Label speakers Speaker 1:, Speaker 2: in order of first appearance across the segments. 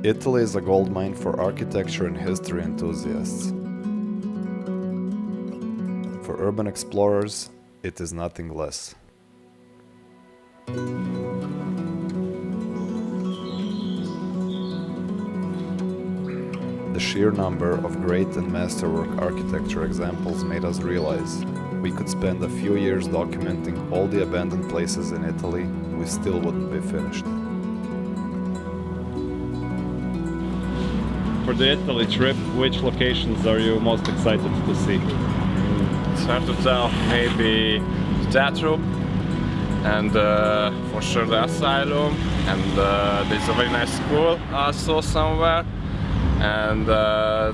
Speaker 1: Italy is a goldmine for architecture and history enthusiasts. For urban explorers, it is nothing less. The sheer number of great and masterwork architecture examples made us realize we could spend a few years documenting all the abandoned places in Italy, we still wouldn't be finished.
Speaker 2: For the Italy trip, which locations are you most excited to see?
Speaker 3: It's hard to tell. Maybe the theatre and for sure the Asylum, and there's a very nice school also somewhere, and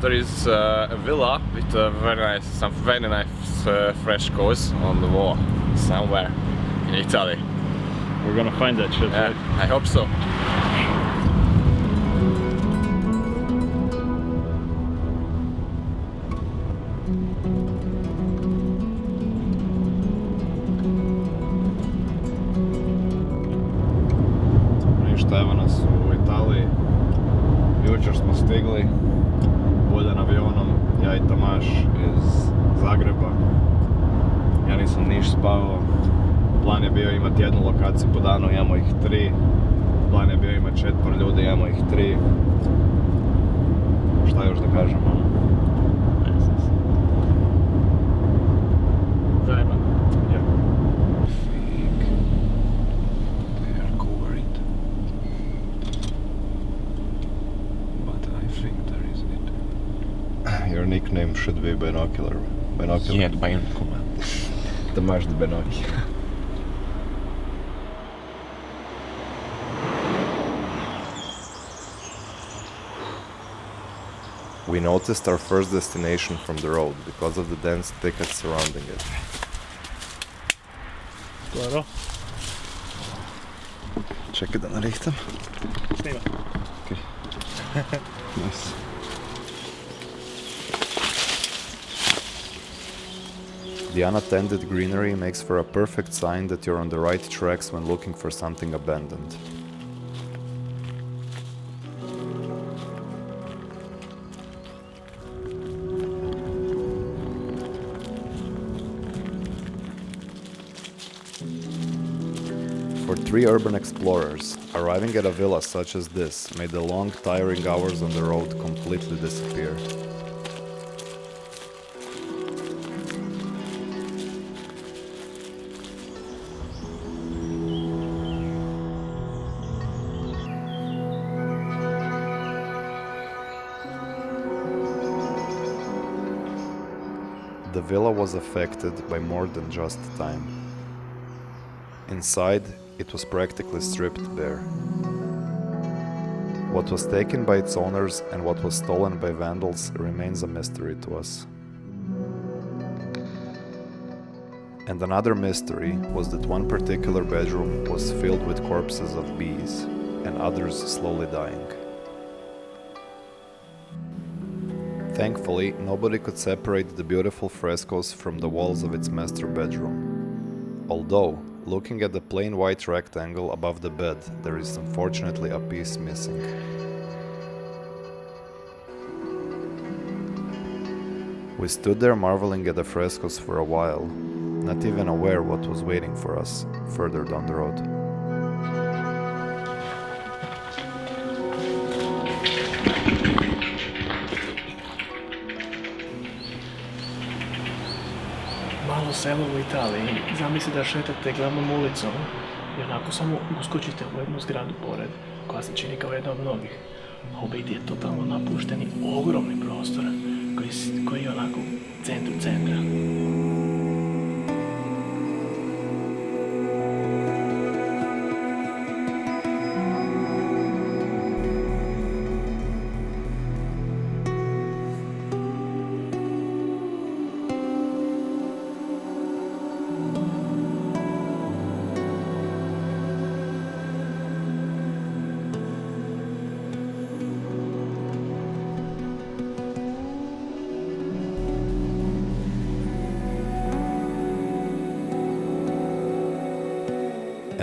Speaker 3: there is a villa with some very nice frescoes on the wall somewhere in Italy.
Speaker 2: We're gonna find that shit, right?
Speaker 3: I hope so.
Speaker 4: Evo nas u Italiji, jučer smo stigli boljan avionom, ja i Tomaš iz Zagreba. Ja nisam niš spavao, plan je bio imati jednu lokaciju po danu, imamo ih 3. Plan je bio imati 4 ljudi, imamo ih 3. Šta još da kažem, ono?
Speaker 2: Zajebano.
Speaker 1: Your nickname should be Binocular.
Speaker 3: Yeah, Maniqomio.
Speaker 1: Tomaš the Binocular. We noticed our first destination from the road because of the dense thicket surrounding it.
Speaker 2: Claro.
Speaker 1: Čekaj da narichtam.
Speaker 2: Snima.
Speaker 1: Okay. Nice. The unattended greenery makes for a perfect sign that you're on the right tracks when looking for something abandoned. For 3 urban explorers, arriving at a villa such as this made the long, tiring hours on the road completely disappear. The villa was affected by more than just time. Inside, it was practically stripped bare. What was taken by its owners and what was stolen by vandals remains a mystery to us. And another mystery was that one particular bedroom was filled with corpses of bees, and others slowly dying. Thankfully, nobody could separate the beautiful frescoes from the walls of its master bedroom. Although, looking at the plain white rectangle above the bed, there is unfortunately a piece missing. We stood there marveling at the frescoes for a while, not even aware what was waiting for us further down the road.
Speaker 5: Malo selo u Italiji, zamisli da šetate glavnom ulicom i onako samo uskočite u jednu zgradu pored, koja se čini kao jedna od mnogih, a u biti je totalno napušteni ogromni prostor koji je onako u centru centra.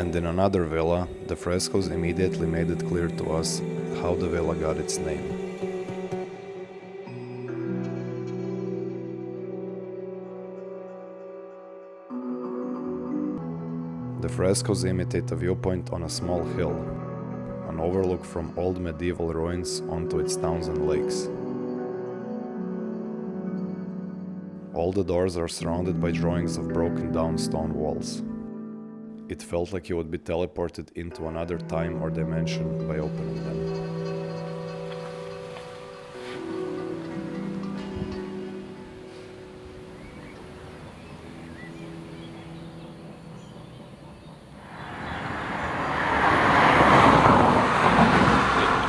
Speaker 1: And in another villa, the frescoes immediately made it clear to us how the villa got its name. The frescoes imitate a viewpoint on a small hill, an overlook from old medieval ruins onto its towns and lakes. All the doors are surrounded by drawings of broken down stone walls. It felt like you would be teleported into another time or dimension by opening them.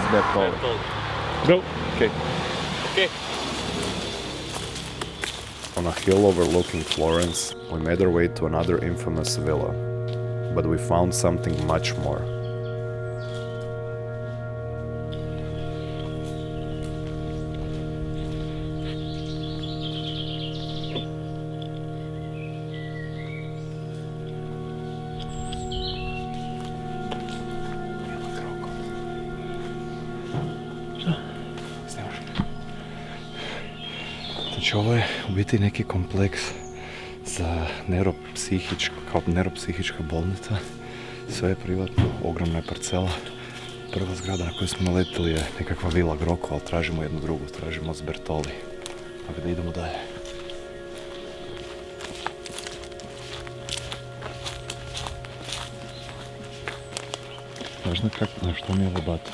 Speaker 4: Sbertoli.
Speaker 2: Go!
Speaker 4: Okay. Okay.
Speaker 1: On a hill overlooking Florence, we made our way to another infamous villa, but we found something much more.
Speaker 4: Znači ovo je u biti neki kompleks za neuropsihička bolnica. Sve je privatno, ogromna je parcela. Prva zgrada na koju smo naletili je nekakva Villa Groko, ali tražimo jednu drugu, tražimo Sbertoli. Tako da idemo dalje. Znaš na što mi je ovo bato?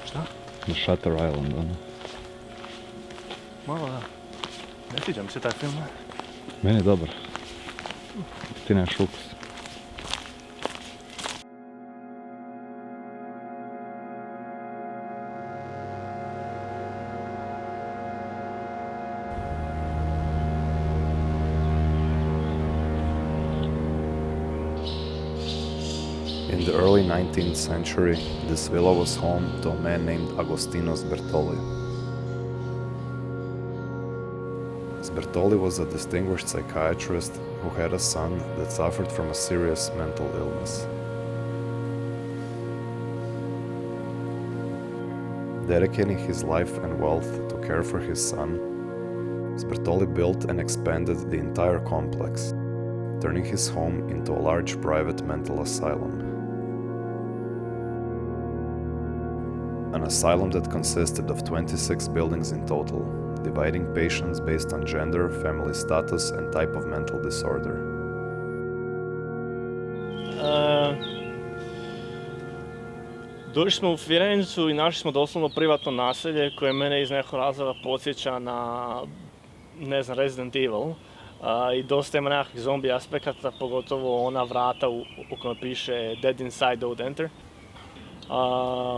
Speaker 5: Šta?
Speaker 4: Na Shutter Island, ono.
Speaker 5: Malo da. Ne sviđa mi se taj film.
Speaker 4: Meni je dobar. Ti nemaš ukus.
Speaker 1: In the early 19th century, this villa was home to a man named Agostino Sbertoli. Sbertoli was a distinguished psychiatrist who had a son that suffered from a serious mental illness. Dedicating his life and wealth to care for his son, Sbertoli built and expanded the entire complex, turning his home into a large private mental asylum. An asylum that consisted of 26 buildings in total, dividing patients based on gender, family status, and type of mental disorder.
Speaker 5: Došli smo u Firenzu i našli smo doslovno privatno naselje koje mene iz nekog razloga podsjeća na, ne znam, Resident Evil. I dosta ima nekakvih zombi aspekata, pogotovo ona vrata u kojoj piše Dead Inside, Don't Enter.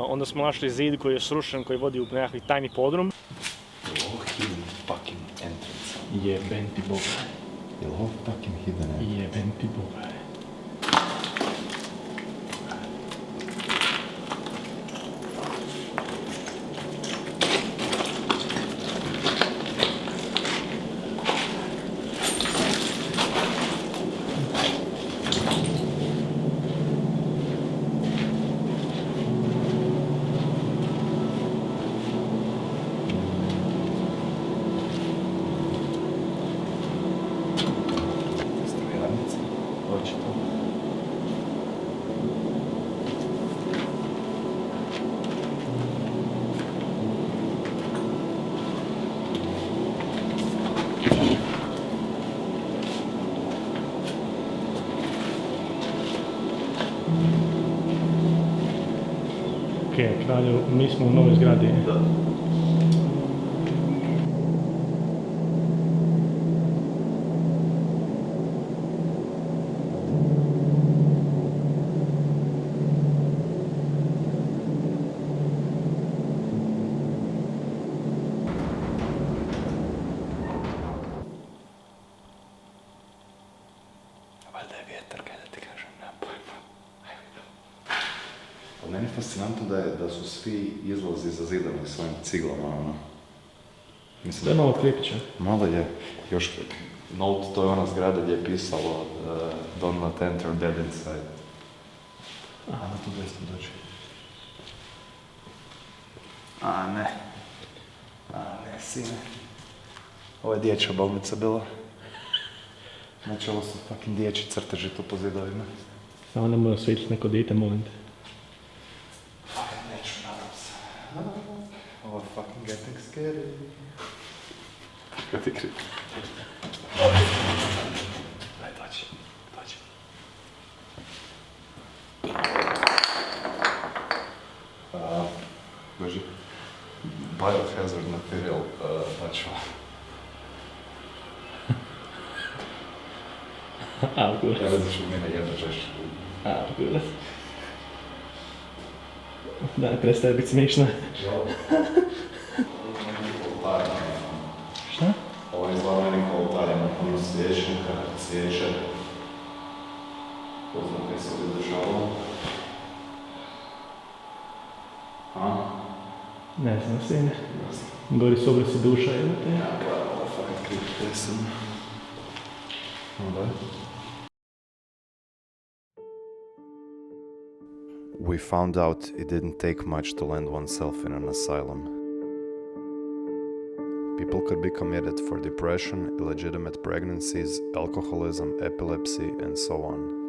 Speaker 5: Onda smo našli zid koji je srušen, koji vodi u nekakvi tajni podrum.
Speaker 4: Ovo hidden fucking entrance.
Speaker 5: Jeben ti boga.
Speaker 4: Je li ovo fucking hidden entrance?
Speaker 5: Jeben ti boga. Ok, kralju, mi smo u novoj zgradi. Da.
Speaker 4: Valjda je vjetar, kaj da ti kažem, nema pojma. Meni je fascinantno da su svi izlazi zazidani svojim ciglama, ono. Mislim,
Speaker 5: To je malo kripiće.
Speaker 4: malo je, još note, to je ona zgrada gdje je pisalo Don't let enter dead inside.
Speaker 1: Ajmo tu desno doći. A ne, sine. Ovo je dječja bolnica bila. Znači ovo su fucking dječji crteži tu po zidovima.
Speaker 5: Samo ne mora svičiti neko dite, molim te.
Speaker 1: Fucking neću, nadam se. Ovo je fucking getting scary. Kad ti krivi? Daj, dođi. Boži, biohazard material, znači
Speaker 5: Kurac.
Speaker 1: ja vezaš u mene jedno žešće.
Speaker 5: Kurac. Da, prestaje biti smiješno. Šta?
Speaker 1: Ovo je izgleda meni kao oltarima, puno svječnika, svijeće. Ko zna kaj se ovdje dešavalo?
Speaker 5: Ne znam, sine. Gori su obrisi duša, imate.
Speaker 1: Ja, pa ovo fakt kriv pesem. Da. We found out it didn't take much to land oneself in an asylum. People could be committed for depression, illegitimate pregnancies, alcoholism, epilepsy, and so on.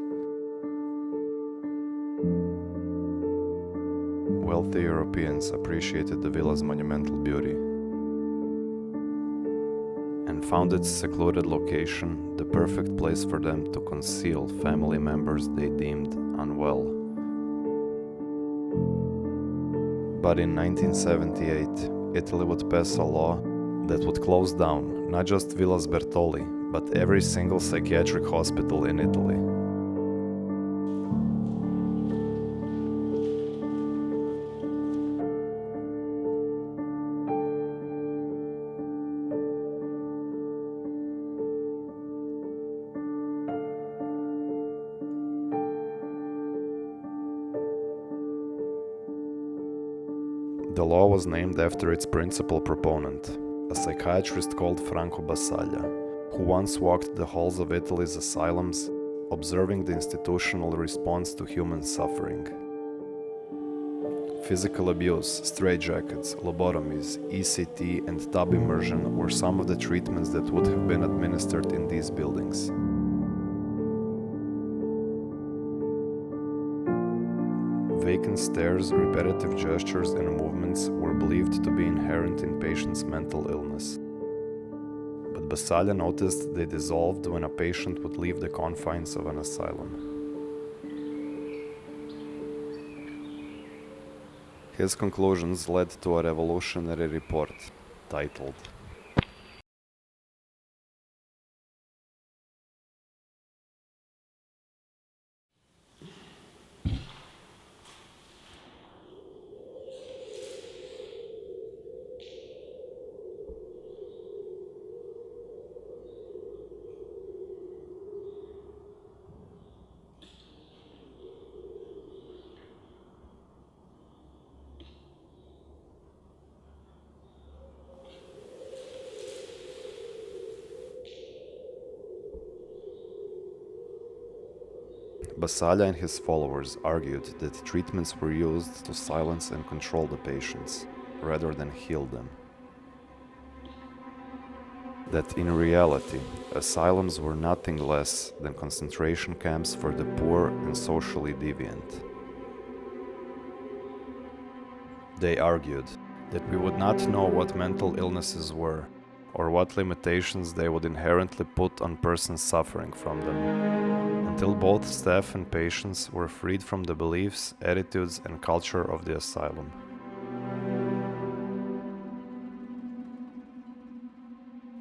Speaker 1: Wealthy Europeans appreciated the villa's monumental beauty and found its secluded location the perfect place for them to conceal family members they deemed unwell. But in 1978, Italy would pass a law that would close down not just Villa Sbertoli, but every single psychiatric hospital in Italy. The law was named after its principal proponent, a psychiatrist called Franco Basaglia, who once walked the halls of Italy's asylums, observing the institutional response to human suffering. Physical abuse, straitjackets, lobotomies, ECT, and tub immersion were some of the treatments that would have been administered in these buildings. Vacant stares, repetitive gestures, and movements were believed to be inherent in patients' mental illness. But Basaglia noticed they dissolved when a patient would leave the confines of an asylum. His conclusions led to a revolutionary report titled Basaglia and his followers argued that treatments were used to silence and control the patients, rather than heal them. That in reality, asylums were nothing less than concentration camps for the poor and socially deviant. They argued that we would not know what mental illnesses were, or what limitations they would inherently put on persons suffering from them, until both staff and patients were freed from the beliefs, attitudes, and culture of the asylum.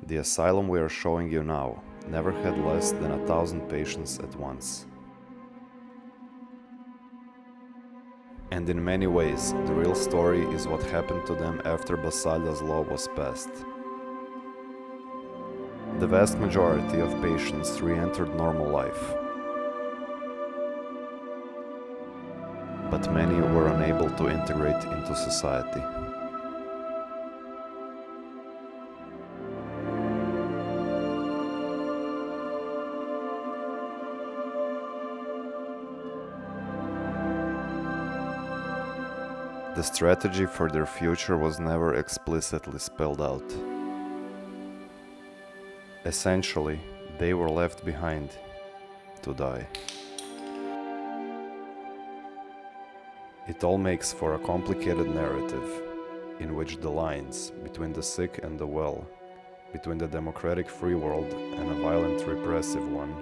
Speaker 1: The asylum we are showing you now never had less than 1,000 patients at once. And in many ways, the real story is what happened to them after Basaglia's law was passed. The vast majority of patients re-entered normal life, but many were unable to integrate into society. The strategy for their future was never explicitly spelled out. Essentially, they were left behind to die. It all makes for a complicated narrative in which the lines between the sick and the well, between the democratic free world and a violent repressive one,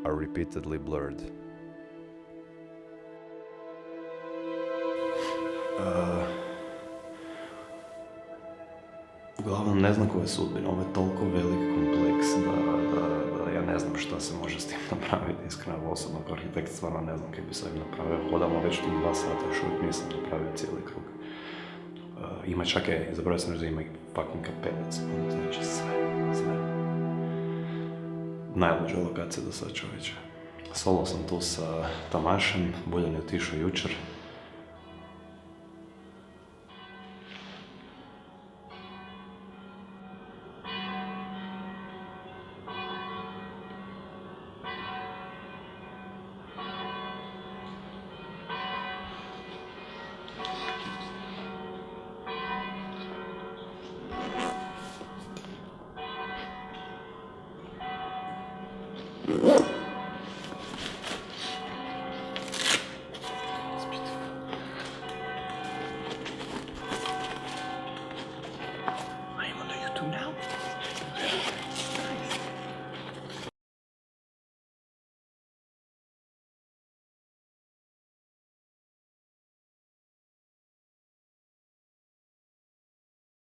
Speaker 1: are repeatedly blurred.
Speaker 6: Uglavnom ne znam koja je sudbina, ovo je toliko velik kompleks da ja ne znam šta se može s tim napraviti, iskreno osobno kao arhitekt stvarno ne znam kaj bi sad napravio, hodamo već tu 2 sata, još uvijek nisam napravio cijeli krug. Ima čak zaboravio sam reći da ima i fucking kapelac, znači sve. Najluđa lokacija do sad, čovječe. Solo sam tu sa Tamašem, Buljan je otišao jučer.